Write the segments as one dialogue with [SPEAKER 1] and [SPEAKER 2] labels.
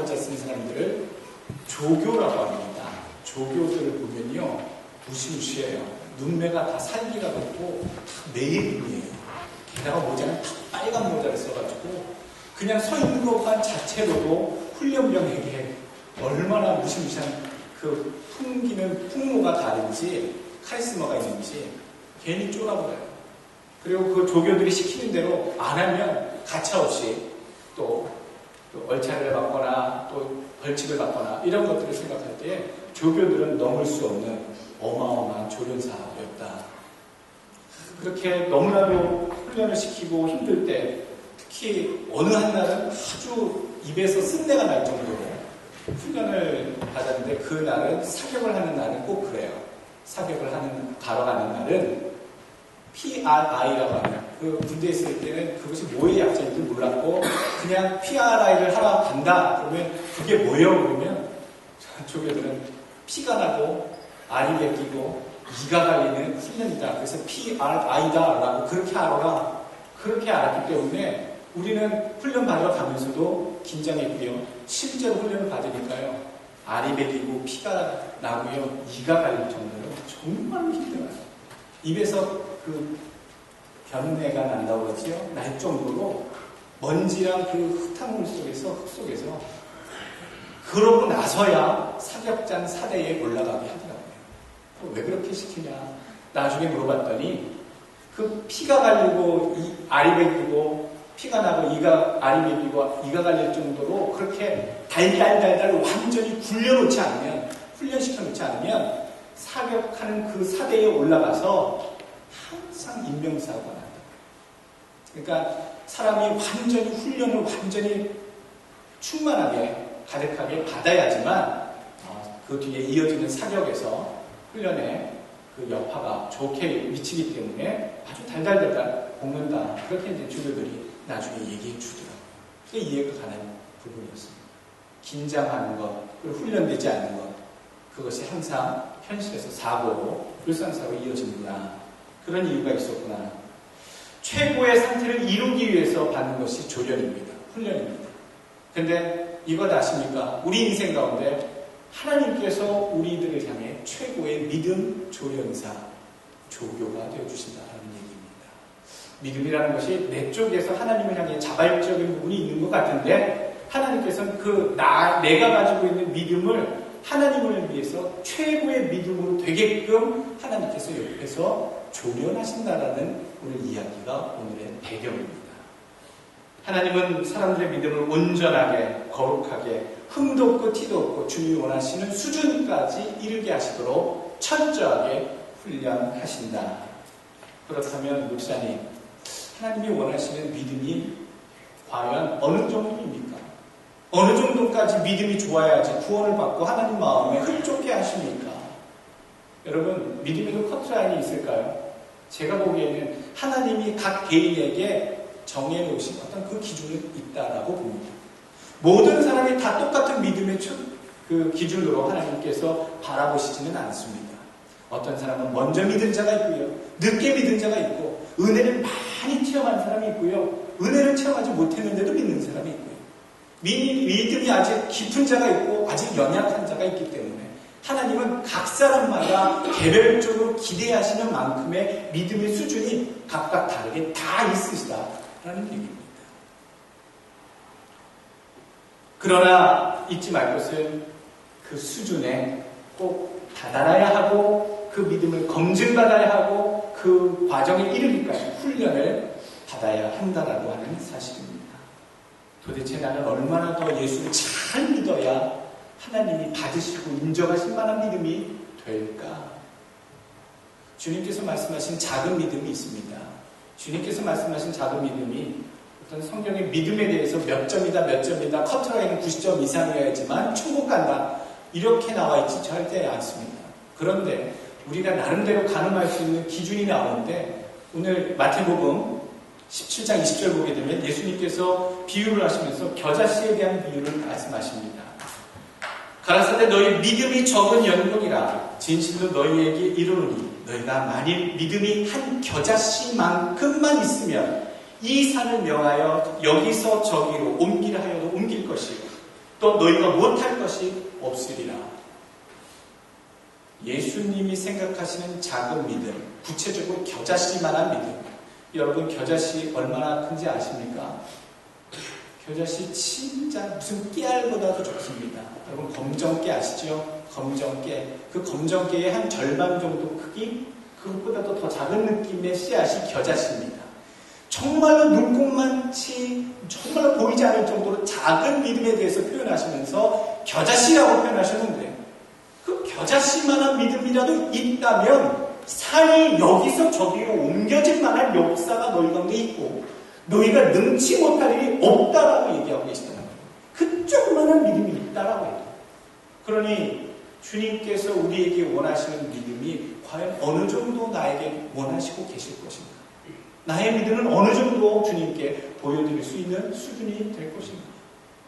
[SPEAKER 1] 모자 쓴 사람들을 조교라고 합니다. 조교들을 보면요, 무시무시해요. 눈매가 다 살기가 높고 다 매일이에요. 게다가 모자는 다 빨간 모자를 써가지고 그냥 서 있는 것만 자체로도 훈련병에게 얼마나 무시무시한 그 풍기는 풍모가 다른지 카리스마가 있는지 괜히 쫄아버려요. 그리고 그 조교들이 시키는 대로 안 하면 가차없이 또 얼차를 받거나 또 벌칙을 받거나 이런 것들을 생각할 때 조교들은 넘을 수 없는 어마어마한 조련사였다. 그렇게 너무나도 훈련을 시키고 힘들 때 특히 어느 한 날은 아주 입에서 쓴내가 날 정도로 훈련을 받았는데 그 날은 사격을 하는 날은 꼭 그래요. 사격을 가러 가는 날은 PRI라고 하는 그 군대에 있을 때는 그것이 뭐의 약자인지 몰랐고 그냥 PRI를 하러 간다 그러면 그게 뭐예요? 그러면 조교들은 피가 나고 알이 베끼고 이가 갈리는 훈련이다. 그래서 PRI다라고 그렇게 알아라. 그렇게 알았기 때문에 우리는 훈련 받으러 가면서도 긴장했고요. 실제로 훈련을 받으니까요. 알이 베끼고 피가 나고요. 이가 갈릴 정도로 정말로 힘들어요. 입에서 그 변내가 난다고 그러지요. 날 정도로 먼지랑 그 흙탕물 속에서 흙 속에서 그러고 나서야 사격장 사대에 올라가게 하더라고요. 왜 그렇게 시키냐? 나중에 물어봤더니 그 피가 갈리고 알이 베기고 피가 나고 알이 베기고 이가 갈릴 정도로 그렇게 달달달달 완전히 굴려놓지 않으면 훈련시켜놓지 않으면 사격하는 그 사대에 올라가서 항상 인명사고가 난다. 그러니까 사람이 완전히 훈련을 완전히 충만하게 가득하게 받아야지만 그 뒤에 이어지는 사격에서 훈련에 그 여파가 좋게 미치기 때문에 아주 달달달달 볶는다. 그렇게 이제 주교들이 나중에 얘기해 주더라고요. 그게 이해가 가는 부분이었습니다. 긴장하는 것, 그리고 훈련되지 않는 것, 그것이 항상 현실에서 사고로 불상사고로 이어지는구나. 그런 이유가 있었구나. 최고의 상태를 이루기 위해서 받는 것이 조련입니다. 훈련입니다. 근데 이것 아십니까? 우리 인생 가운데 하나님께서 우리들을 향해 최고의 믿음 조련사, 조교가 되어주신다는 얘기입니다. 믿음이라는 것이 내 쪽에서 하나님을 향해 자발적인 부분이 있는 것 같은데 하나님께서는 내가 가지고 있는 믿음을 하나님을 위해서 최고의 믿음으로 되게끔 하나님께서 옆에서 조련하신다라는 오늘 이야기가 오늘의 배경입니다. 하나님은 사람들의 믿음을 온전하게, 거룩하게, 흠도 없고 티도 없고 주님이 원하시는 수준까지 이르게 하시도록 철저하게 훈련하신다. 그렇다면 목사님, 하나님이 원하시는 믿음이 과연 어느 정도입니까? 어느 정도까지 믿음이 좋아야지 구원을 받고 하나님 마음에 흡족해 하십니까? 여러분, 믿음에도 커트라인이 있을까요? 제가 보기에는 하나님이 각 개인에게 정해놓으신 어떤 그 기준이 있다라고 봅니다. 모든 사람이 다 똑같은 믿음의 그 기준으로 하나님께서 바라보시지는 않습니다. 어떤 사람은 먼저 믿은 자가 있고요. 늦게 믿은 자가 있고 은혜를 많이 체험한 사람이 있고요. 은혜를 체험하지 못했는데도 믿는 사람이 있고요. 믿음이 아직 깊은 자가 있고 아직 연약한 자가 있기 때문에 하나님은 각 사람마다 개별적으로 기대하시는 만큼의 믿음의 수준이 각각 다르게 다 있으시다라는 얘기입니다. 그러나 잊지 말 것은 그 수준에 꼭 다다라야 하고 그 믿음을 검증받아야 하고 그 과정에 이르기까지 훈련을 받아야 한다라고 하는 사실입니다. 도대체 나는 얼마나 더 예수를 잘 믿어야 하나님이 받으시고 인정하실 만한 믿음이 될까? 주님께서 말씀하신 작은 믿음이 있습니다. 주님께서 말씀하신 작은 믿음이 어떤 성경의 믿음에 대해서 몇 점이다 커트라인은 90점 이상이어야지만 천국 간다 이렇게 나와 있지 절대 않습니다. 그런데 우리가 나름대로 가늠할 수 있는 기준이 나오는데 오늘 마태복음 17장 20절 보게 되면 예수님께서 비유를 하시면서 겨자씨에 대한 비유를 말씀하십니다. 가라사대 너희 믿음이 적은 연분이라 진실로 너희에게 이르노니 너희가 만일 믿음이 한 겨자씨만큼만 있으면 이 산을 명하여 여기서 저기로 옮기라 하여도 옮길 것이요 또 너희가 못할 것이 없으리라. 예수님이 생각하시는 작은 믿음, 구체적으로 겨자씨만한 믿음. 여러분 겨자씨 얼마나 큰지 아십니까? 겨자씨 진짜 무슨 깨알보다도 좋습니다. 여러분 검정깨 아시죠? 검정깨. 그 검정깨의 한 절반 정도 크기? 그것보다도 더 작은 느낌의 씨앗이 겨자씨입니다. 정말로 눈꼽만치 정말로 보이지 않을 정도로 작은 믿음에 대해서 표현하시면서 겨자씨라고 표현하셨는데 그 겨자씨만한 믿음이라도 있다면 산이 여기서 저기로 옮겨질 만한 역사가 너희 가운데 있고 너희가 능치 못할 일이 없다라고 얘기하고 계시다는 거예요. 그 조그마한 믿음이 있다라고 해요. 그러니 주님께서 우리에게 원하시는 믿음이 과연 어느 정도 나에게 원하시고 계실 것인가? 나의 믿음은 어느 정도 주님께 보여드릴 수 있는 수준이 될 것인가?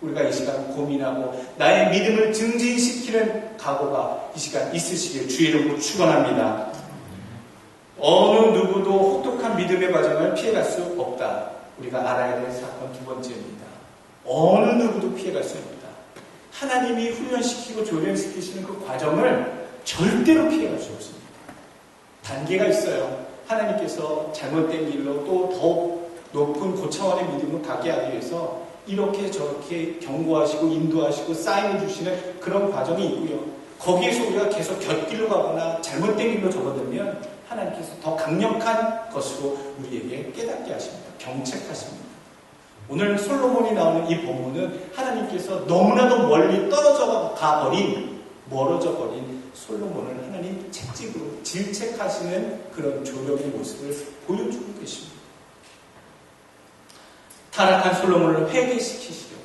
[SPEAKER 1] 우리가 이 시간 고민하고 나의 믿음을 증진시키는 각오가 이 시간 있으시길 주의 이름으로 축원합니다. 어느 누구도 혹독한 믿음의 과정을 피해갈 수 없다. 우리가 알아야 될 사건 두 번째입니다. 어느 누구도 피해갈 수 없다. 하나님이 훈련시키고 조련시키시는 그 과정을 절대로 피해갈 수 없습니다. 단계가 있어요. 하나님께서 잘못된 길로 또 더욱 높은 고차원의 믿음을 가게 하기 위해서 이렇게 저렇게 경고하시고 인도하시고 사인해 주시는 그런 과정이 있고요. 거기에서 우리가 계속 곁길로 가거나 잘못된 길로 접어들면 하나님께서 더 강력한 것으로 우리에게 깨닫게 하십니다. 경책하십니다. 오늘 솔로몬이 나오는 이 본문은 하나님께서 너무나도 멀리 떨어져 가버린 멀어져 버린 솔로몬을 하나님 채찍으로 질책하시는 그런 조력의 모습을 보여주고 계십니다. 타락한 솔로몬을 회개시키시려고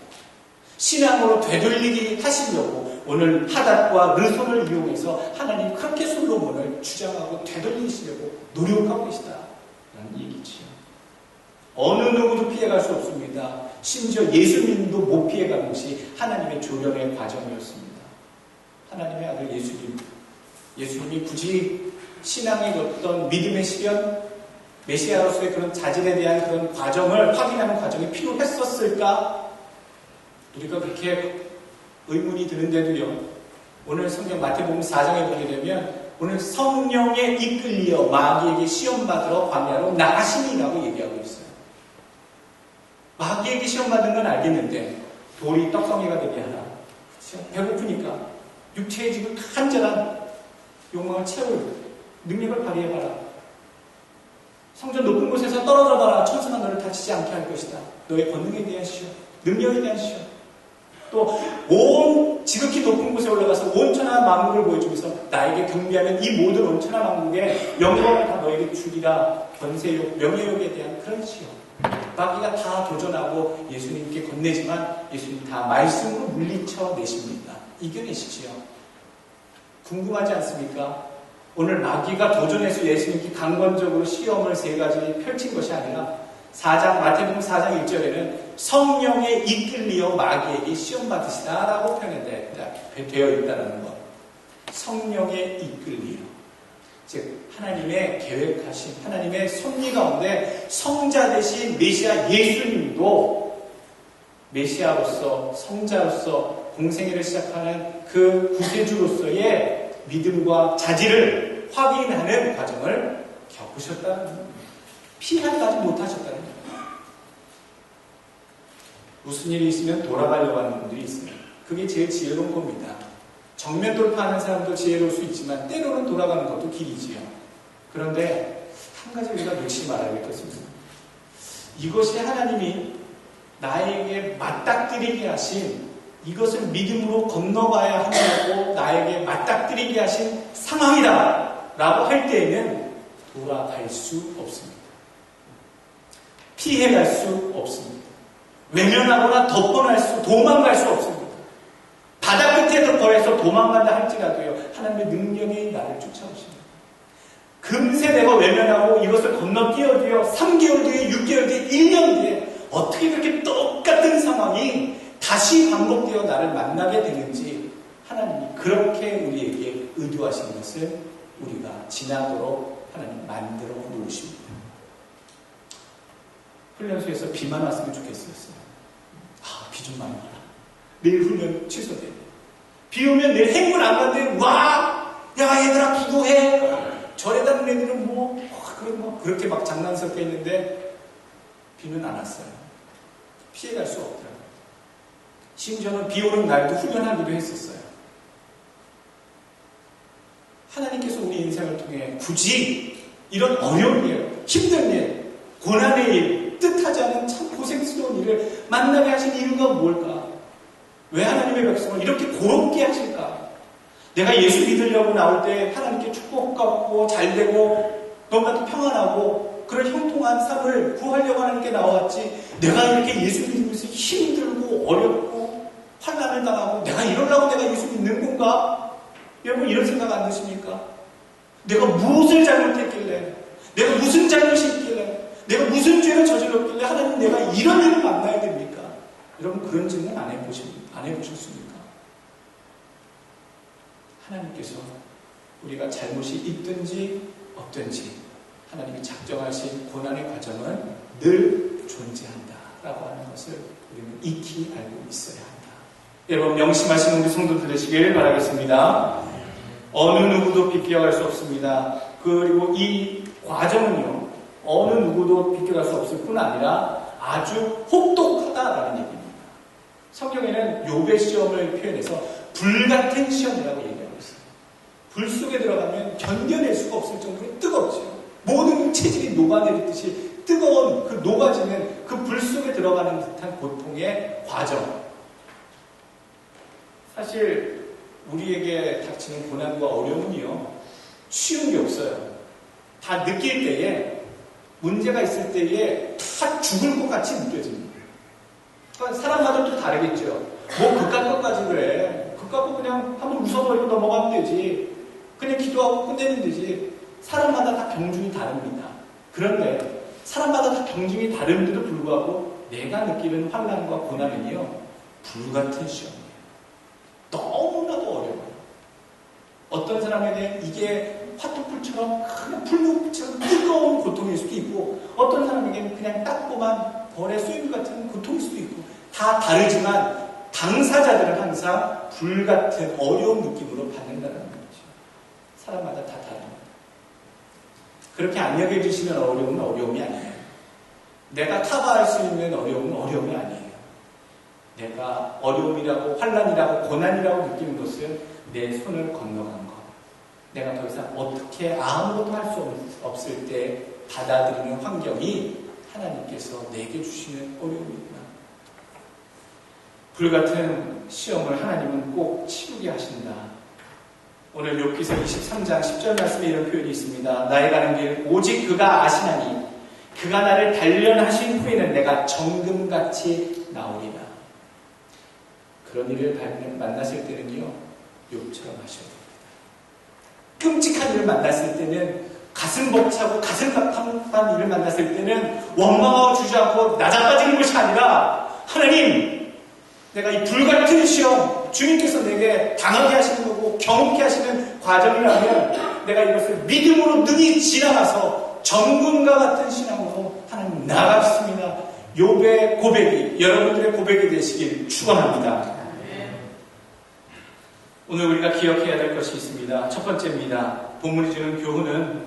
[SPEAKER 1] 신앙으로 되돌리게 하시려고 오늘 하닷과 르손을 이용해서 하나님 그렇게 솔로몬을 주장하고 되돌리시려고 노력하고 계시다라는 얘기지요. 어느 누구도 피해갈 수 없습니다. 심지어 예수님도 못 피해간 것이 하나님의 조련의 과정이었습니다. 하나님의 아들 예수님이 굳이 신앙의 어떤 믿음의 시련, 메시아로서의 그런 자질에 대한 그런 과정을 확인하는 과정이 필요했었을까? 우리가 그렇게 의문이 드는데도요. 오늘 성경 마태복음 4장에 보게 되면 오늘 성령에 이끌려 마귀에게 시험받으러 광야로 나가시니라고 얘기하고 있어요. 마귀에게 시험받은 건 알겠는데 돌이 떡덩이가 되게 하라. 그렇죠? 배고프니까 육체의 지금 간절한 욕망을 채울 능력을 발휘해봐라. 성전 높은 곳에서 떨어져봐라. 천사가 너를 다치지 않게 할 것이다. 너의 권능에 대한 시험, 능력에 대한 시험. 또 온 지극히 높은 곳에 올라가서 온천하 만국을 보여주면서 나에게 경배하면 이 모든 온천하 만국의 영광을 다 너에게 주리라. 권세욕, 명예욕에 대한 그런 시험. 마귀가 다 도전하고 예수님께 건네지만 예수님 다 말씀으로 물리쳐 내십니다. 이겨내시지요. 궁금하지 않습니까? 오늘 마귀가 도전해서 예수님께 강권적으로 시험을 세 가지 펼친 것이 아니라 마태복음 4장 1절에는 성령에 이끌리어 마귀에게 시험받으시다라고 되어 있다는 것. 성령에 이끌리어. 즉 하나님의 계획하신 하나님의 섭리 가운데 성자 되신 메시아 예수님도 메시아로서 성자로서 공생애를 시작하는 그 구세주로서의 믿음과 자질을 확인하는 과정을 겪으셨다는 겁니다. 피하지 못하셨다는 겁니다. 무슨 일이 있으면 돌아가려고 하는 분들이 있습니다. 그게 제일 지혜로운 겁니다. 정면 돌파하는 사람도 지혜로울 수 있지만 때로는 돌아가는 것도 길이지요. 그런데 한 가지 우리가 놓치지 말아야 될 것입니다. 이것이 하나님이 나에게 맞닥뜨리게 하신 이것을 믿음으로 건너가야 한다고 나에게 맞닥뜨리게 하신 상황이다 라고 할 때에는 돌아갈 수 없습니다. 피해갈 수 없습니다. 외면하거나 도망갈 수 없습니다. 바다 끝에도 거해서 도망간다 할지라도요, 하나님의 능력이 나를 쫓아오십니다. 금세 내가 외면하고 이것을 건너뛰어도요, 3개월 뒤에, 6개월 뒤에, 1년 뒤에 어떻게 그렇게 똑같은 상황이 다시 반복되어 나를 만나게 되는지 하나님이 그렇게 우리에게 의도하신 것을 우리가 지나도록 하나님 만들어 놓으십니다. 훈련소에서 비만 왔으면 좋겠어요. 비 좀 많이 와라. 내일 훈련 취소돼. 비 오면 내일 행군 안 간대. 와! 야, 얘들아, 기도해! 절에다 있는 애들은 그렇게 막 장난스럽게 했는데, 비는 안 왔어요. 피해갈 수 없더라고요. 심지어는 비 오는 날도 훈련하기도 했었어요. 하나님께서 우리 인생을 통해 굳이 이런 어려운 일, 힘든 일, 고난의 일, 뜻하지 않은 참 고생스러운 일을 만나게 하신 이유가 뭘까? 왜 하나님의 백성을 이렇게 고롭게 하실까? 내가 예수 믿으려고 나올 때 하나님께 축복받고 잘되고 너무나도 평안하고 그런 형통한 삶을 구하려고 하나님께 나왔지, 내가 이렇게 예수 믿으면서 힘들고 어렵고 환난을 당하고 내가 이러려고 내가 예수 믿는 건가? 여러분 이런 생각 안 드십니까? 내가 무엇을 잘못했길래, 내가 무슨 잘못이 있길래, 내가 무슨 죄를 저질렀길래 하나님 내가 이런 일을 만나야 됩니까? 여러분 그런 질문 안 해보셨습니까? 하나님께서 우리가 잘못이 있든지 없든지 하나님이 작정하신 고난의 과정은 늘 존재한다라고 하는 것을 우리는 익히 알고 있어야 한다. 여러분 명심하시는 우리 성도들 되시길 바라겠습니다. 어느 누구도 비껴갈 수 없습니다. 그리고 이 과정은요, 어느 누구도 비껴갈 수 없을 뿐 아니라 아주 혹독하다라는 얘기입니다. 성경에는 욥의 시험을 표현해서 불같은 시험이라고 얘기하고 있어요. 불 속에 들어가면 견뎌낼 수가 없을 정도로 뜨겁죠. 모든 체질이 녹아내리듯이 뜨거운 그 녹아지는 그 불 속에 들어가는 듯한 고통의 과정. 사실 우리에게 닥치는 고난과 어려움이요, 쉬운 게 없어요. 다 느낄 때에, 문제가 있을 때에 다 죽을 것 같이 느껴집니다. 그러니까 사람마다 또 다르겠죠. 뭐 그깟 것까지 그래. 그깟 거 그냥 한번 웃어버리고 넘어가면 되지. 그냥 기도하고 끝내면 되지. 사람마다 다 경중이 다릅니다. 그런데 사람마다 다 경중이 다른데도 불구하고 내가 느끼는 환난과 고난은요, 불같은 시험이에요. 너무나도 어려워요. 어떤 사람에게 이게 화투풀처럼 그냥 풀무처럼 뜨거운 고통일 수도 있고, 어떤 사람에게는 그냥 따끔한 벌의 쐐기 같은 고통일 수도 있고, 다 다르지만 당사자들은 항상 불같은 어려운 느낌으로 받는다는 거죠. 사람마다 다 다릅니다. 그렇게 안 여겨주시면 어려움은 어려움이 아니에요. 내가 커버할 수 있는 어려움은 어려움이 아니에요. 내가 어려움이라고 환난이라고 고난이라고 느끼는 것은 내 손을 건너간 것, 내가 더 이상 어떻게 아무것도 할 수 없을 때 받아들이는 환경이 하나님께서 내게 주시는 어려움이구나. 불같은 시험을 하나님은 꼭 치르게 하신다. 오늘 욥기서 23장 10절 말씀에 이런 표현이 있습니다. 나의 가는 길 오직 그가 아시나니 그가 나를 단련하신 후에는 내가 정금같이 나오리라. 그런 일을 만났을 때는요, 욥처럼 하셔야 됩니다. 끔찍한 일을 만났을 때는, 가슴 벅차고 가슴 답답한 일을 만났을 때는 원망하고 주저앉고 낮아빠지는 것이 아니라, 하나님, 내가 이 불같은 시험, 주님께서 내게 당하게 하시는 거고 경험케 하시는 과정이라면 내가 이것을 믿음으로 능히 지나가서 정금과 같은 신앙으로 하나님 나아가겠습니다. 욥의 고백이 여러분들의 고백이 되시길 축원합니다. 오늘 우리가 기억해야 될 것이 있습니다. 첫 번째입니다. 본문이 주는 교훈은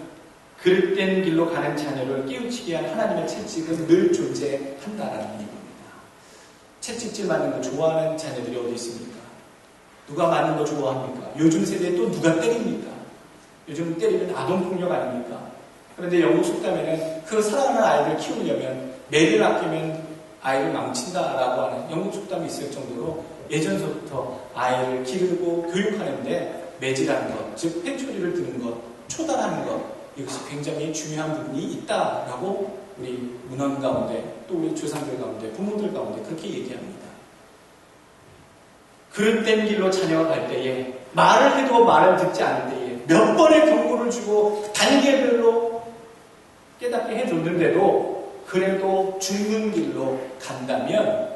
[SPEAKER 1] 그릇된 길로 가는 자녀를 깨우치게 한 하나님의 채찍은 늘 존재한다라는 얘기입니다. 채찍질 맞는 거 좋아하는 자녀들이 어디 있습니까? 누가 맞는 거 좋아합니까? 요즘 세대에 또 누가 때립니까? 요즘 때리면 아동폭력 아닙니까? 그런데 영국 속담에는 그 사랑하는 아이를 키우려면 매를 아끼면 아이를 망친다라고 하는 영국 속담이 있을 정도로 예전서부터 아이를 기르고 교육하는데 매질하는 것, 즉 회초리를 드는 것, 초단하는 것, 이것이 굉장히 중요한 부분이 있다라고 우리 문헌 가운데 또 우리 조상들 가운데 부모들 가운데 그렇게 얘기합니다. 그릇된 길로 자녀가 갈 때에 말을 해도 말을 듣지 않을 때에 몇 번의 경고를 주고 단계별로 깨닫게 해줬는데도 그래도 죽는 길로 간다면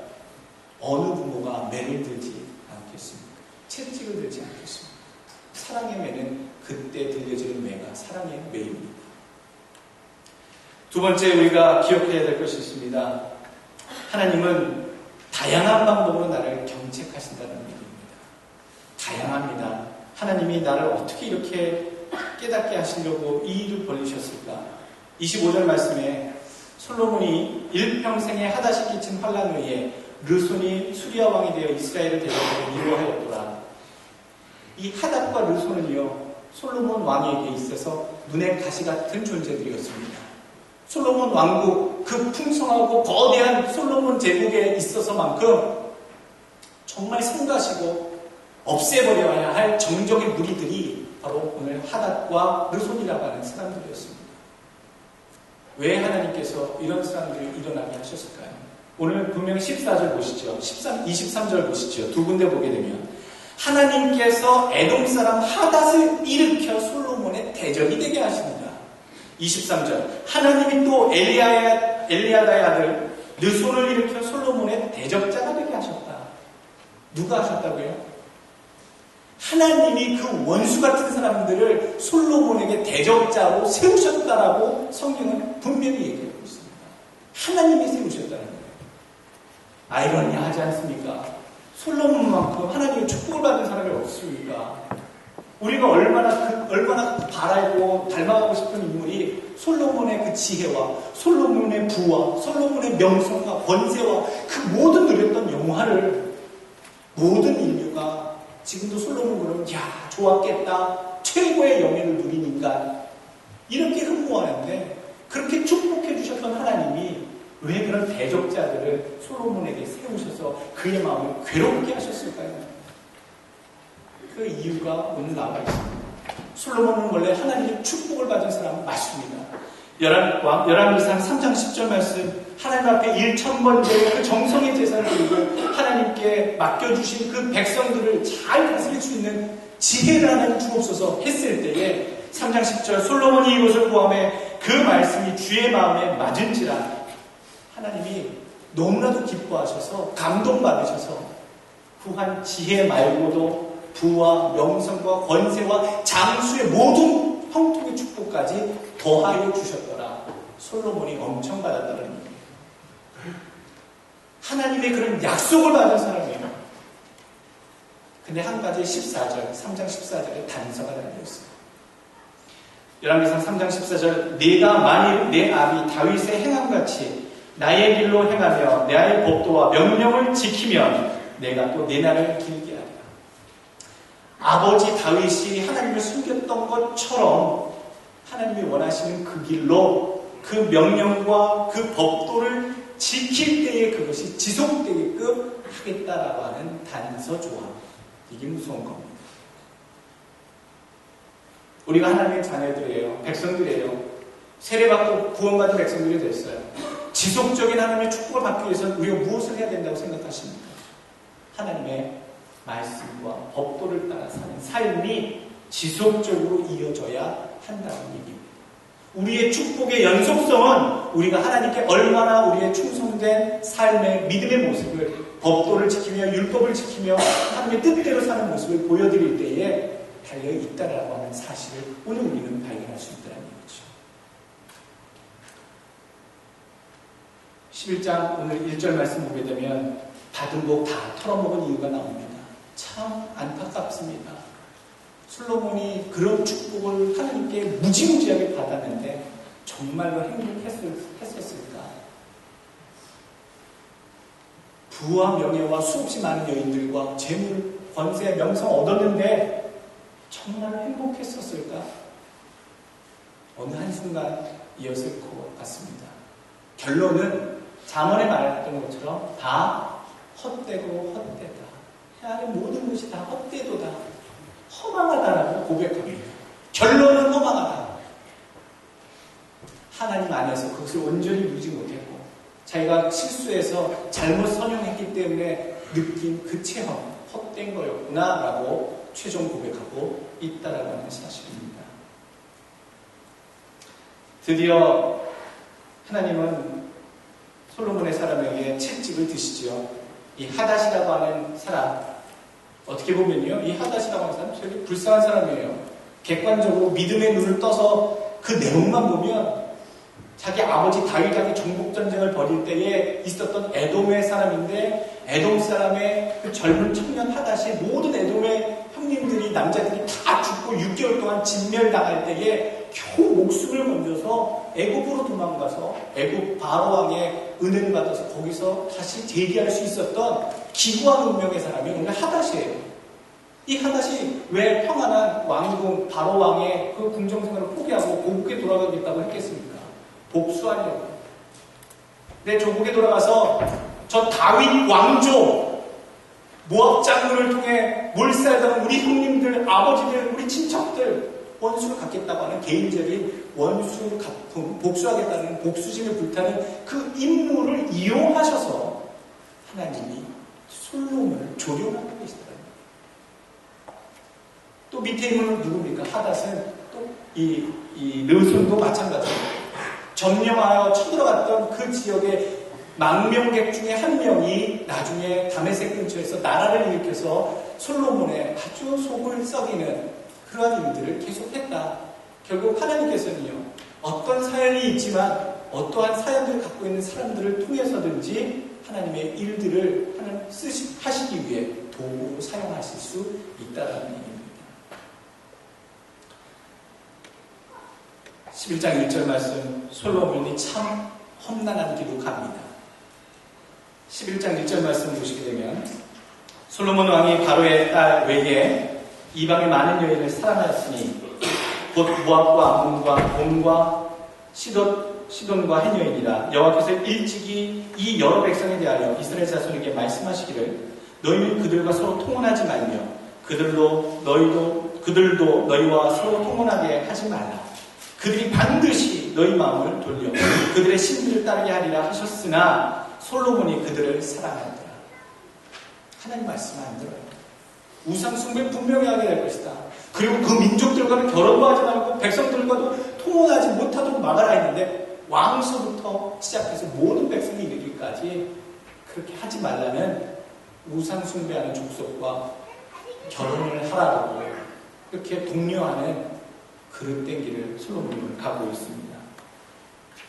[SPEAKER 1] 어느 부모가 매를 들지 않겠습니까? 채찍을 들지 않겠습니까? 사랑의 매는 그때 들려지는 매가 사랑의 매입니다. 두 번째 우리가 기억해야 될 것이 있습니다. 하나님은 다양한 방법으로 나를 정책하신다는 얘기입니다. 다양합니다. 하나님이 나를 어떻게 이렇게 깨닫게 하시려고 이 일을 벌리셨을까? 25절 말씀에 솔로몬이 일평생에 하닷이 끼친 환난 후에 르손이 수리아 왕이 되어 이스라엘을 대적하여 위로하였더라. 이 하닷과 르손은요, 솔로몬 왕에게 있어서 눈에 가시 같은 존재들이었습니다. 솔로몬 왕국, 그 풍성하고 거대한 솔로몬 제국에 있어서만큼 정말 성가시고 없애버려야 할 정적의 무리들이 바로 오늘 하닷과 르손이라고 하는 사람들이었습니다. 왜 하나님께서 이런 사람들을 일어나게 하셨을까요? 오늘 분명히 14절 보시죠. 23절 보시죠. 두 군데 보게 되면 하나님께서 에돔 사람 하닷을 일으켜 솔로몬의 대적이 되게 하십니다. 23절 하나님이 또 엘리야다의 아들 르손을 일으켜 솔로몬의 대적자가 되게 하셨다. 누가 하셨다고요? 하나님이 그 원수 같은 사람들을 솔로몬에게 대적자로 세우셨다라고 성경은 분명히 얘기하고 있습니다. 하나님이 세우셨다는 거예요. 아이러니하지 않습니까? 솔로몬만큼 하나님의 축복을 받은 사람이 없습니까? 우리가 얼마나 바라고 닮아가고 싶은 인물이 솔로몬의 그 지혜와 솔로몬의 부와 솔로몬의 명성과 권세와 그 모든 누렸던 영화를 모든 인류가 지금도 솔로몬 그러면 야 좋았겠다 최고의 영예를 누린 인간 이렇게 흠모하는데 그렇게 축복해 주셨던 하나님이 왜 그런 대적자들을 솔로몬에게 세우셔서 그의 마음을 괴롭게 하셨을까요? 그 이유가 오늘 나와 있습니다. 솔로몬은 원래 하나님의 축복을 받은 사람은 맞습니다. 열왕기상 3장 10절 말씀 하나님 앞에 1000번째 그 정성의 제사를 드리고 하나님께 맡겨주신 그 백성들을 잘 다스릴 수 있는 지혜를 하나님 주옵소서 했을 때에 3장 10절 솔로몬이 이것을 구하매 그 말씀이 주의 마음에 맞은지라 하나님이 너무나도 기뻐하셔서 감동받으셔서 구한 지혜 말고도 부와 명성과 권세와 장수의 모든 형통의 축복까지 더하여 주셨더라. 솔로몬이 엄청 받았다는 얘기예요. 하나님의 그런 약속을 받은 사람이에요. 근데 한 가지 14절, 3장 14절에 단서가 달려있어요. 열왕기상 3장 14절 내가 만일 내 아비 다윗의 행함같이 나의 길로 행하며 나의 법도와 명령을 지키면 내가 또 내 날을 길게 하리라. 아버지 다윗이 하나님을 숨겼던 것처럼 하나님이 원하시는 그 길로 그 명령과 그 법도를 지킬 때에 그것이 지속되게끔 하겠다라고 하는 단서 조항. 이게 무서운 겁니다. 우리가 하나님의 자녀들이에요. 백성들이에요. 세례받고 구원받은 백성들이 됐어요. 지속적인 하나님의 축복을 받기 위해서는 우리가 무엇을 해야 된다고 생각하십니까? 하나님의 말씀과 법도를 따라 사는 삶이 지속적으로 이어져야 한다는 얘기입니다. 우리의 축복의 연속성은 우리가 하나님께 얼마나 우리의 충성된 삶의 믿음의 모습을 법도를 지키며 율법을 지키며 하나님의 뜻대로 사는 모습을 보여드릴 때에 달려있다라고 하는 사실을 오늘 우리는 발견할 수 있다는 얘기죠. 11장 오늘 1절 말씀 보게 되면 받은 복 다 털어먹은 이유가 나옵니다. 참 안타깝습니다. 솔로몬이 그런 축복을 하나님께 무지무지하게 받았는데 정말로 행복했었을까? 부와 명예와 수없이 많은 여인들과 재물, 권세, 명성 얻었는데 정말로 행복했었을까? 어느 한순간이었을 것 같습니다. 결론은 잠언에 말했던 것처럼 다 헛되고 헛되다. 하나님 모든 것이 다 헛되도다. 허망하다라고 고백합니다. 결론은 허망하다. 하나님 안에서 그것을 온전히 누리지 못했고 자기가 실수해서 잘못 선용했기 때문에 느낀 그 체험, 헛된 거였구나 라고 최종 고백하고 있다라고 하는 사실입니다. 드디어 하나님은 솔로몬의 사람에게 채찍을 드시죠. 이 하닷이라고 하는 사람, 어떻게 보면요, 이 하닷이라고 하는 사람 되게 불쌍한 사람이에요. 객관적으로 믿음의 눈을 떠서 그 내용만 보면 자기 아버지 다윗하고 정복전쟁을 벌일 때에 있었던 에돔의 사람인데 에돔 사람의 그 젊은 청년 하닷이 모든 에돔의 형님들이 남자들이 다 죽고 6개월 동안 진멸당할 때에 겨우 목숨을 건져서 애굽으로 도망가서 애굽 바로왕의 은혜를 받아서 거기서 다시 재기할 수 있었던 기구한 운명의 사람이 오늘 하닷이에요. 이 하닷이 왜 평안한 왕궁 바로왕의 그 궁정생활을 포기하고 고국에 돌아가겠다고 했겠습니까? 복수하려고. 내 조국에 돌아가서 저 다윗 왕조 모압 장군을 통해 몰살당한 우리 형님들, 아버지들, 우리 친척들 원수를 갚겠다고 하는 개인적인 원수 갚음, 복수하겠다는 복수심을 불타는 그 임무를 이용하셔서 하나님이 솔로몬을 조련하고 계시더라고요. 또 밑에 있는 누굽니까? 하닷은 또 이 르손도 마찬가지입니다. 점령하여 쳐들어갔던 그 지역의 망명객 중에 한 명이 나중에 다메섹 근처에서 나라를 일으켜서 솔로몬의 아주 속을 썩이는 그러한 일들을 계속했다. 결국 하나님께서는요, 어떤 사연이 있지만 어떠한 사연들을 갖고 있는 사람들을 통해서든지 하나님의 일들을 하시기 위해 도구로 사용하실 수 있다는 얘기입니다. 11장 1절 말씀, 솔로몬이 참 험난한 길로 갑니다. 11장 1절 말씀 보시게 되면 솔로몬 왕이 바로의 딸 외에 이방의 많은 여인을 사랑하였으니 곧 모압과 암몬과 몬과 시돈과 한 여인이라. 여호와께서 일찍이 이 여러 백성에 대하여 이스라엘 자손에게 말씀하시기를 너희는 그들과 서로 통혼하지 말며 그들도 너희와 서로 통혼하게 하지 말라. 그들이 반드시 너희 마음을 돌려 그들의 신들을 따르게 하리라 하셨으나 솔로몬이 그들을 사랑하더라. 하나님 말씀 안 들어요. 우상 숭배 분명히 하게 될 것이다. 그리고 그 민족들과는 결혼도 하지 말고 백성들과도 통혼하지 못하도록 막아라 했는데 왕서부터 시작해서 모든 백성이 이르기까지 그렇게 하지 말라는 우상 숭배하는 족속과 결혼을 하라고 이렇게 독려하는 그릇된 길을 솔로몬은 가고 있습니다.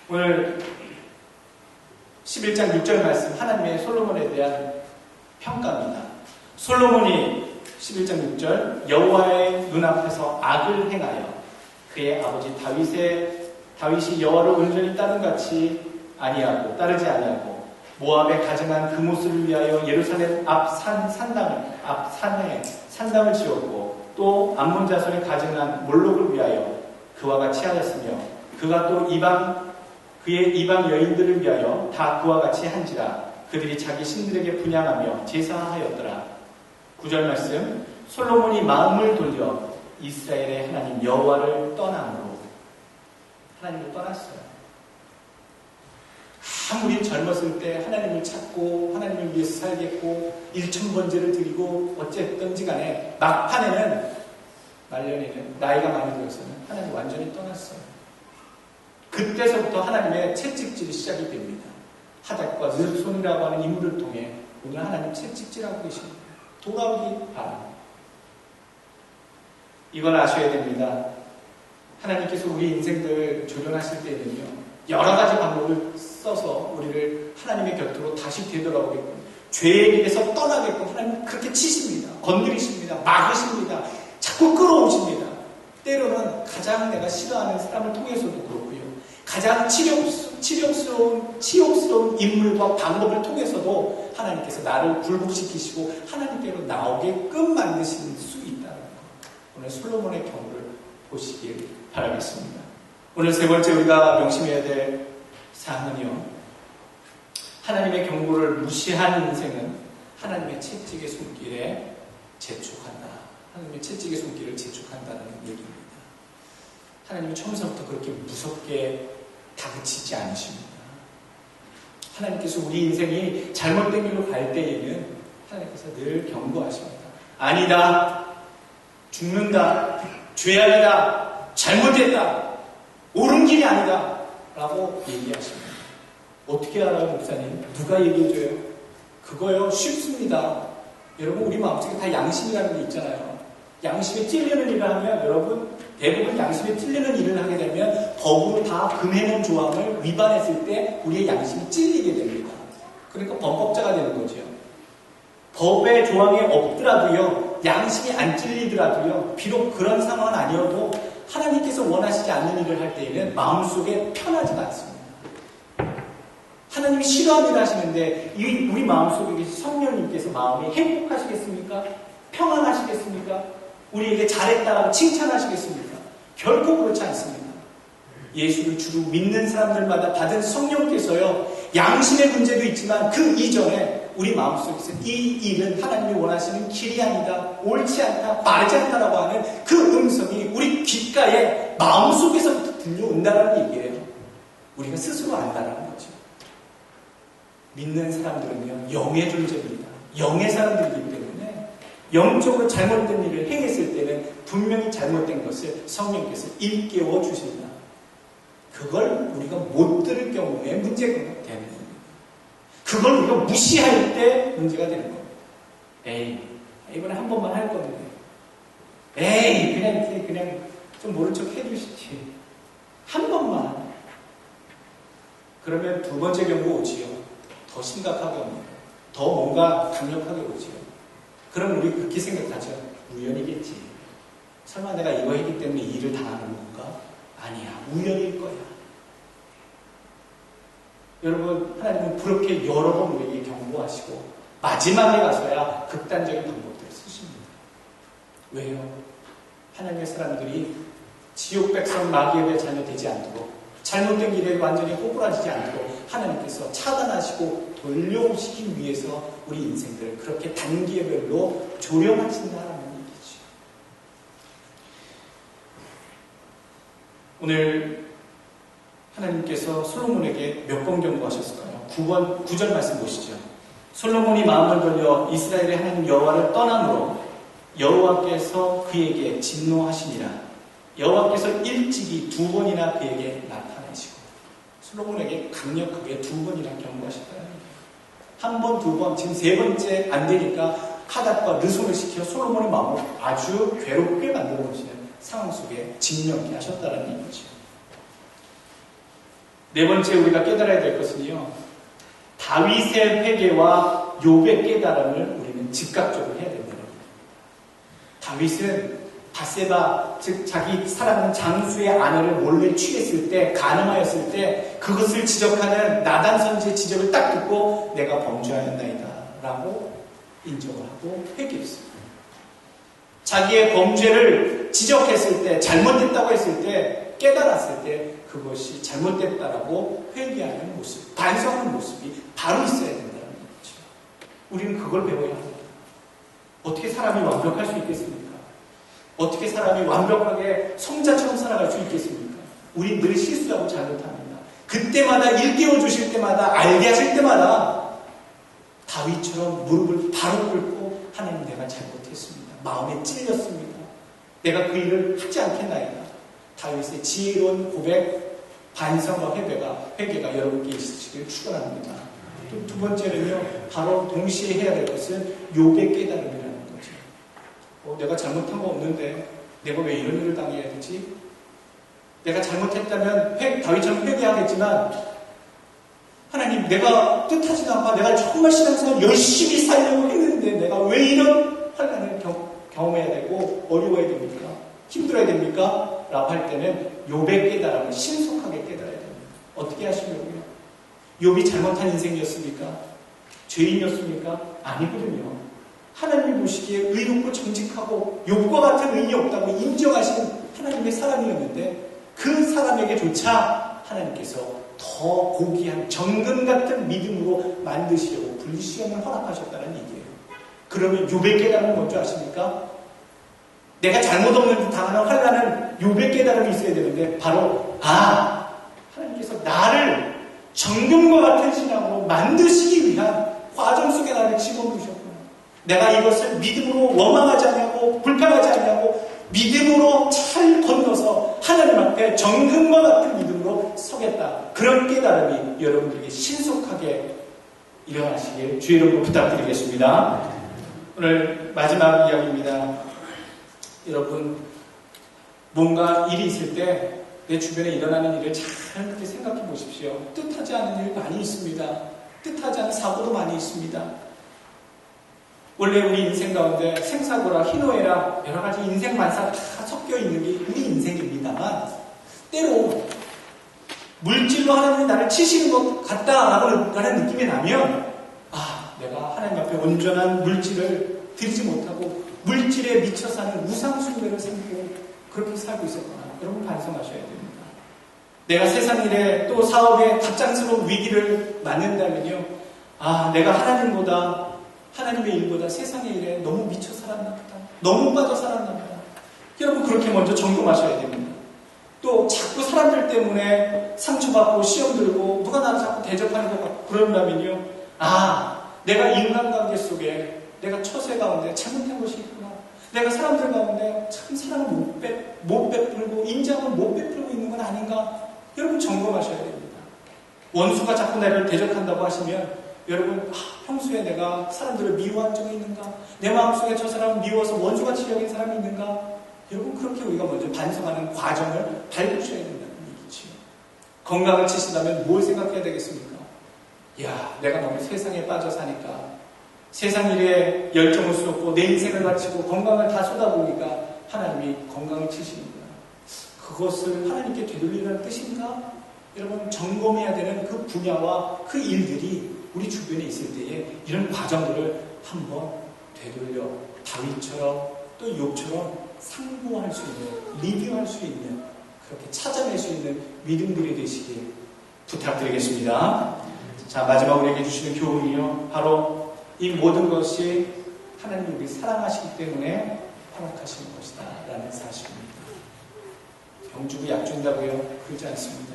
[SPEAKER 1] 오늘 11장 6절 말씀, 하나님의 솔로몬에 대한 평가입니다. 솔로몬이 11장 6절 여호와의 눈앞에서 악을 행하여 그의 아버지 다윗이 여호와를 온전히 따르지 아니하고 모압에 가증한 그모스를 위하여 예루살렘 앞 산에 산당을 지었고 또 암몬 자손에 가증한 몰록을 위하여 그와 같이 하였으며 그가 또 그의 이방 여인들을 위하여 다 그와 같이 한지라. 그들이 자기 신들에게 분향하며 제사하였더라. 9절 말씀, 솔로몬이 마음을 돌려 이스라엘의 하나님 여호와를 떠남으로. 하나님을 떠났어요. 우리 젊었을 때 하나님을 찾고 하나님을 위해서 살겠고 일천번제를 드리고 어쨌든지 간에 막판에는 말년에는 나이가 많이 들어서는 하나님 완전히 떠났어요. 그때서부터 하나님의 채찍질이 시작이 됩니다. 하닷과 르손이라고 하는 인물을 통해 오늘 하나님 채찍질하고 계십니다. 돌아오기 바랍니다. 이걸 아셔야 됩니다. 하나님께서 우리 인생들 조련하실 때는요, 여러 가지 방법을 써서 우리를 하나님의 곁으로 다시 되돌아오게끔, 죄의 길에서 떠나게끔 하나님은 그렇게 치십니다. 건드리십니다. 막으십니다. 자꾸 끌어오십니다. 때로는 가장 내가 싫어하는 사람을 통해서도 그렇고요. 가장 치욕스러운 인물과 방법을 통해서도 하나님께서 나를 굴복시키시고 하나님께로 나오게끔 만드실 수 있다는 것. 오늘 솔로몬의 경우를 보시길 바라겠습니다. 오늘 세 번째 우리가 명심해야 될 사항은요, 하나님의 경고를 무시한 인생은 하나님의 채찍의 손길에 재촉한다. 하나님의 채찍의 손길을 재촉한다는 얘기입니다. 하나님이 처음부터 그렇게 무섭게 다그치지 않으십니다. 하나님께서 우리 인생이 잘못된 길로 갈 때에는 하나님께서 늘 경고하십니다. 아니다. 죽는다. 죄악이다. 잘못했다. 옳은 길이 아니다. 라고 얘기하십니다. 어떻게 알아요, 목사님? 누가 얘기해줘요? 그거요, 쉽습니다. 여러분, 우리 마음속에 다 양심이라는 게 있잖아요. 양심에 찔리는 일을 하면 여러분, 대부분 양심에 찔리는 일을 하게 되면 법으로 다 금해놓은 조항을 위반했을 때 우리의 양심이 찔리게 됩니다. 그러니까 범법자가 되는 거죠. 법의 조항이 없더라도요, 양심이 안 찔리더라도요, 비록 그런 상황은 아니어도 하나님께서 원하시지 않는 일을 할 때에는 마음속에 편하지가 않습니다. 하나님이 싫어합니다 하시는데 우리 마음속에 계신 성령님께서 마음이 행복하시겠습니까? 평안하시겠습니까? 우리에게 잘했다고 칭찬하시겠습니까? 결코 그렇지 않습니다. 예수를 주로 믿는 사람들마다 받은 성령께서요, 양심의 문제도 있지만 그 이전에 우리 마음속에서 이 일은 하나님이 원하시는 길이 아니다, 옳지 않다, 바르지 않다라고 하는 그 음성이 우리 귓가에 마음속에서부터 들려온다는 얘기예요. 우리가 스스로 안다라는 거죠. 믿는 사람들은요, 영의 존재입니다. 영의 사람들이기 때문에 영적으로 잘못된 일을 행했을 때는 분명히 잘못된 것을 성령께서 일깨워 주신다. 그걸 우리가 못 들을 경우에 문제가 되는 겁니다. 그걸 우리가 무시할 때 문제가 되는 겁니다. 에이, 이번에 한 번만 할 건데. 에이, 그냥 좀 모른 척 해주시지. 한 번만. 그러면 두 번째 경우 오지요. 더 심각하게 옵니다. 더 뭔가 강력하게 오지요. 그럼 우리 그렇게 생각하죠. 우연이겠지. 설마 내가 이거 했기 때문에 이 일을 당하는 건가? 아니야. 우연일 거야. 여러분, 하나님은 그렇게 여러 번 우리에게 경고하시고 마지막에 가서야 극단적인 방법들을 쓰십니다. 왜요? 하나님의 사람들이 지옥 백성 마귀의 자녀 되지 않도록, 잘못된 길에 완전히 호불아지지 않도록 하나님께서 차단하시고 돌려오시기 위해서 우리 인생들을 그렇게 단계별로 조령하신다라는 얘기죠. 오늘 하나님께서 솔로몬에게 몇 번 경고하셨을까요? 9절 말씀 보시죠. 솔로몬이 마음을 돌려 이스라엘의 하나님 여호와를 떠남으로 여호와께서 그에게 진노하시니라. 여호와께서 일찍이 2번이나 그에게 나타내시고, 솔로몬에게 강력하게 2번이나 경고하셨다는 얘기예요. 한 번, 2번, 지금 3번째 안 되니까 하닷과 르손을 시켜 솔로몬의 마음을 아주 괴롭게 만들어 놓으시는 상황 속에 직면케 하셨다는 얘기죠. 4번째 우리가 깨달아야 될 것은요, 다윗의 회개와 욥의 깨달음을 우리는 즉각적으로 해야 된다는 겁니다. 다윗은 바세바, 즉 자기 사랑하는 장수의 아내를 몰래 취했을 때, 간음하였을 때 그것을 지적하는 나단 선지의 지적을 딱 듣고 내가 범죄하였나이다 라고 인정을 하고 회개했습니다. 자기의 범죄를 지적했을 때, 잘못됐다고 했을 때, 깨달았을 때 그것이 잘못됐다라고 회개하는 모습, 반성하는 모습이 바로 있어야 된다는 거죠. 우리는 그걸 배워야 합니다. 어떻게 사람이 완벽할 수 있겠습니까? 어떻게 사람이 완벽하게 성자처럼 살아갈 수 있겠습니까? 우린 늘 실수하고 잘못합니다. 그때마다 일깨워 주실 때마다, 알게 하실 때마다 다윗처럼 무릎을 바로 꿇고 하나님, 내가 잘못했습니다. 마음에 찔렸습니다. 내가 그 일을 하지 않겠나이다. 다윗의 지혜로운 고백, 반성과 회개가 여러분께 있으시길 축원합니다. 또 두 번째는요, 바로 동시에 해야 될 것은 욥의 깨달음이라는 거죠. 내가 잘못한 거 없는데 내가 왜 이런 일을 당해야 되지? 내가 잘못했다면 다윗처럼 회개하겠지만, 하나님, 내가 뜻하지도 않고 내가 정말 신앙생활 열심히 살려고 했는데 내가 왜 이런 환난을 경험해야 되고 어려워야 됩니까? 힘들어야 됩니까? 라고 할 때는 욥의 깨달음을 신속하게 깨달아야 됩니다. 어떻게 하시려고요? 욥이 잘못한 인생이었습니까? 죄인이었습니까? 아니거든요. 하나님이 보시기에 의롭고 정직하고 욥과 같은 의인이 없다고 인정하시는 하나님의 사람이었는데, 그 사람에게조차 하나님께서 더 고귀한 정금 같은 믿음으로 만드시려고 분리시험을 허락하셨다는 얘기예요. 그러면 욥의 깨달음은 뭔지 아십니까? 내가 잘못 없는 듯 당하는 환난은 욥의 깨달음이 있어야 되는데, 바로 하나님께서 나를 정금과 같은 신앙으로 만드시기 위한 과정 속에 나를 집어넣으셨구나. 내가 이것을 믿음으로 원망하지 않냐고, 불평하지 않냐고, 믿음으로 잘 건너서 하나님 앞에 정금과 같은 믿음으로 서겠다. 그런 깨달음이 여러분들에게 신속하게 일어나시길 주의 이름으로 부탁드리겠습니다. 오늘 마지막 이야기입니다. 여러분, 뭔가 일이 있을 때 내 주변에 일어나는 일을 잘 그렇게 생각해 보십시오. 뜻하지 않은 일 많이 있습니다. 뜻하지 않은 사고도 많이 있습니다. 원래 우리 인생 가운데 생사고라 희노애락 여러 가지 인생 만사 다 섞여 있는 게 우리 인생입니다만, 때로 물질로 하나님이 나를 치시는 것 같다라고 하는 느낌이 나면, 내가 하나님 앞에 온전한 물질을 드리지 못하고 물질에 미쳐 사는 우상숭배를 삼고 그렇게 살고 있었구나. 여러분 반성하셔야 됩니다. 내가 세상 일에 또 사업에 갑작스러운 위기를 맞는다면요, 내가 하나님의 일보다 세상의 일에 너무 미쳐 살았나 보다. 너무 빠져 살았나 보다. 여러분 그렇게 먼저 점검하셔야 됩니다. 또 자꾸 사람들 때문에 상처받고 시험 들고 누가 나를 자꾸 대접하는 것 같고 그런다면요, 내가 인간관계 속에 내가 처세 가운데 잘못한 것이 있구나. 내가 사람들 가운데 참 사랑을 못 베풀고 인정을 못 베풀고 있는 건 아닌가. 여러분 점검하셔야 됩니다. 원수가 자꾸 나를 대적한다고 하시면 여러분 평소에 내가 사람들을 미워한 적이 있는가? 내 마음속에 저 사람을 미워서 원수같이 여긴 사람이 있는가? 여러분 그렇게 우리가 먼저 반성하는 과정을 밟으셔야 된다는 얘기죠. 건강을 치신다면 뭘 생각해야 되겠습니까? 내가 너무 세상에 빠져 사니까 세상 일에 열정을 쏟고 내 인생을 바치고 건강을 다 쏟아보니까 하나님이 건강을 치시는구나. 그것을 하나님께 되돌리라는 뜻인가? 여러분 점검해야 되는 그 분야와 그 일들이 우리 주변에 있을 때에 이런 과정들을 한번 되돌려 다윗처럼 또 욥처럼 상고할 수 있는, 리뷰할 수 있는, 그렇게 찾아낼 수 있는 믿음들이 되시길 부탁드리겠습니다. 자, 마지막 우리에게 주시는 교훈이요, 바로 이 모든 것이 하나님이 우리 사랑하시기 때문에 허락하시는 것이다 라는 사실입니다. 병주고 약준다고요? 그러지 않습니다.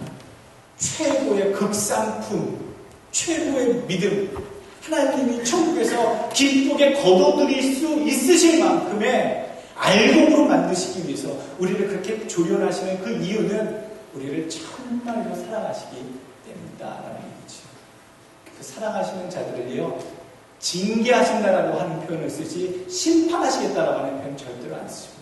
[SPEAKER 1] 최고의 극상품, 최고의 믿음, 하나님이 천국에서 기쁘게 거둬들일 수 있으실 만큼의 알곡으로 만드시기 위해서 우리를 그렇게 조련하시는 그 이유는 우리를 정말로 사랑하시기 때문이다라는 얘기죠. 그 사랑하시는 자들을요, 징계하신다라고 하는 표현을 쓰지 심판하시겠다라고 하는 표현 절대로 안 쓰십니다.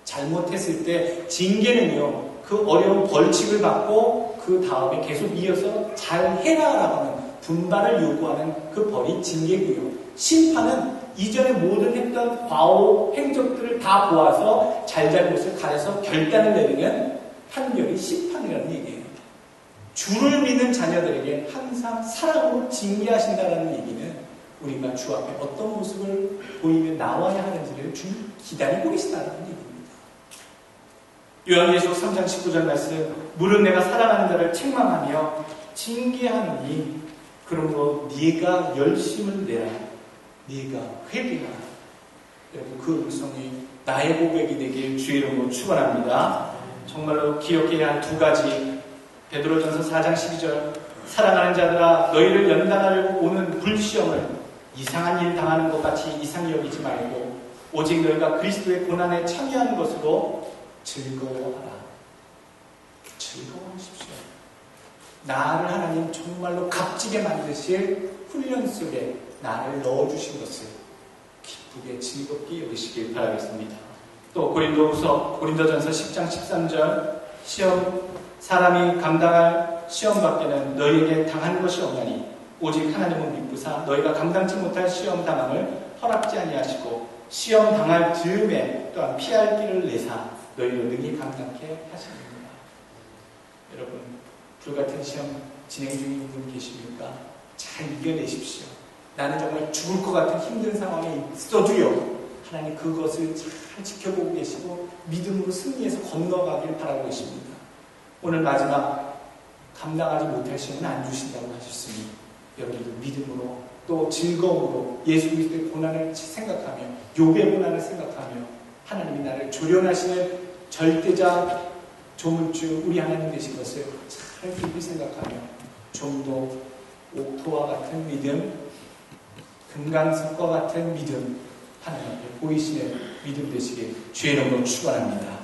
[SPEAKER 1] 잘못했을 때 징계는요, 그 어려운 벌칙을 받고 그 다음에 계속 이어서 잘해라라고 하는 분발을 요구하는 그 벌이 징계고요. 심판은 이전에 모든 했던 과오 행적들을 다 보아서 잘잘못을 가려서 결단을 내리는 판결이 심판이라는 얘기예요. 주를 믿는 자녀들에게 항상 사랑으로 징계하신다는 얘기는 우리가 주 앞에 어떤 모습을 보이며 나와야 하는지를 주님 기다리고 계시다는 얘기입니다. 요한계시록 3장 19절 말씀, 물은 내가 사랑하는 자를 책망하며 징계하느니 그러므로 네가 열심을 내라, 네가 회개하라. 여러분 그 음성이 나의 고백이 되길 주의 이름으로 축원합니다. 정말로 기억해야 할 두 가지, 베드로전서 4장 12절, 사랑하는 자들아 너희를 연단하려고 오는 불시험을 이상한 일 당하는 것 같이 이상히 여기지 말고 오직 너희가 그리스도의 고난에 참여하는 것으로 즐거워하라. 즐거워하십시오. 나를 하나님 정말로 값지게 만드실 훈련 속에 나를 넣어주신 것을 기쁘게 즐겁게 여기시길 바라겠습니다. 또 고린도전서 10장 13절, 사람이 감당할 시험 밖에는 너희에게 당한 것이 없나니 오직 하나님은 미쁘사 너희가 감당치 못할 시험 당함을 허락지 아니하시고 시험 당할 즈음에 또한 피할 길을 내사 너희를 능히 감당케 하시느니라. 여러분 불같은 시험 진행 중인 분 계십니까? 잘 이겨내십시오. 나는 정말 죽을 것 같은 힘든 상황에 있어도요, 하나님 그것을 잘 지켜보고 계시고 믿음으로 승리해서 건너가길 바라고 계십니다. 오늘 마지막 감당하지 못할 시험은 안 주신다고 하셨으니 여러분도 믿음으로 또 즐거움으로 예수 그리스도의 고난을 생각하며 욥의 고난을 생각하며 하나님이 나를 조련하시는 절대자 조물주 우리 하나님 되신 것을 잘 깊이 생각하며 좀 더 옥토와 같은 믿음, 금강석과 같은 믿음, 하나님 앞에 보이시는 믿음 되시길 주의 이름으로 축원합니다.